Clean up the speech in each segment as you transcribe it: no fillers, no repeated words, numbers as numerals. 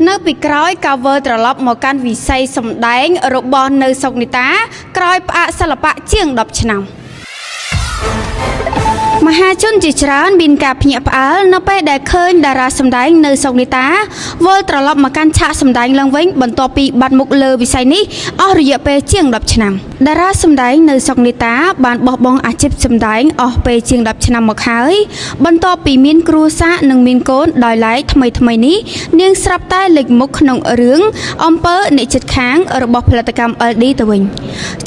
នៅពីក្រោយកាវើត្រឡប់មកកាន់វិស័យសម្ដែងរបស់នៅសុកនីតាក្រោយផ្អាកសិល្បៈជាង10ឆ្នាំមហាជនជាច្រើនមានការភ្ញាក់ផ្អើលនៅពេលដែលឃើញតារាសម្ដែងនៅសុកនីតាវិលត្រឡប់មកកាន់ឆាកសម្ដែងឡើងវិញបន្ទាប់ពីបាត់មុខលើវិស័យនេះអស់រយៈពេលជាង10ឆ្នាំតារាសម្ដែងនៅសុកនីតាបានបោះបង់អាជីពសម្ដែងអស់ពេលជាង10ឆ្នាំមកហើយបន្ទាប់ពីមានគ្រួសារនិងមានកូនដោយឡែកថ្មីនេះនាងស្រាប់តែលេចមុខក្នុងរឿងអំពើអ្នកជិតខាងរបស់ផលិតកម្ម LD ទៅវិញ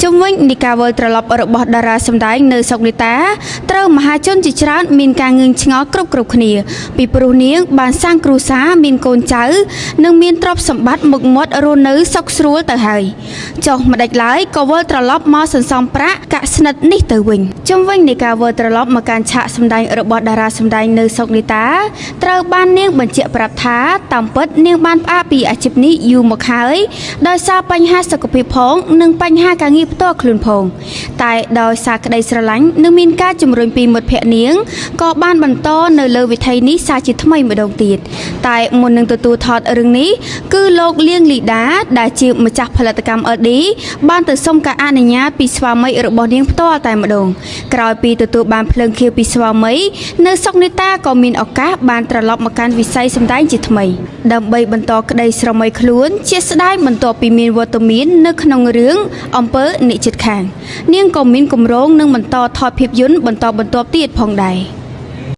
ជុំវិញនៃការវិលត្រឡប់របស់តារាសម្ដែងនៅសុកនីតាត្រូវមហាជនជាច្រើនមានការងឿងឆ្ងល់គ្រប់គ្នាពីព្រោះនាងបានសាងគ្រួសារមានកូនចៅនិងមានទ្រព្យសម្បត្តិមុខមាត់រស់នៅសុខស្រួលទៅហើយចុះមិនដេចឡើយក៏វិលត្រឡប់មកសន្សំប្រាក់កាក់ស្និទ្ធនេះទៅវិញជុំវិញនៃការវិលត្រឡប់មកកាន់ឆាកសម្ដែងរបស់តារាសម្ដែងនៅសុកនីតាត្រូវបាននាងបញ្ជាក់ប្រាប់ថាតាមពិតនាងបានផ្អាកពីអាជីពនេះយូរមកហើយដោយសារបញ្ហាសុខភាពផងនិងបញ្ហាការងារផ្ទាល់ខ្លួនផងតែដោយសារក្តីស្រឡាញ់និងមានការជំរុញពីមិត្តភក្តិនាងក៏បានបន្តនៅលើវិថីនេះសារជាថ្មីម្ដងទៀតតែមុននឹងទទួលថតរឿងនេះគឺលោកលៀងលីដាដែលជាម្ចាស់ផលិតកម្ម LD បានទៅសុំការអនុញ្ញាតពីស្វាមីរបស់នាងផ្ទាល់តែម្ដងក្រោយពីទទួលបានភ្លើងខៀវពីស្វាមីនៅសុកនីតាក៏មានឱកាសបានត្រឡប់មកកាន់វិស័យសម្ដែងជាថ្មីដើម្បីបន្តក្តីស្រមៃខ្លួនជាស្ដាយបន្ទាប់ពីមានវត្តមាននៅក្នុងរឿងអំពើអ្នកជិតខាងនាងក៏មានគម្រោងនឹងបន្តថតភាពយន្តបន្តទៀតផងដែរ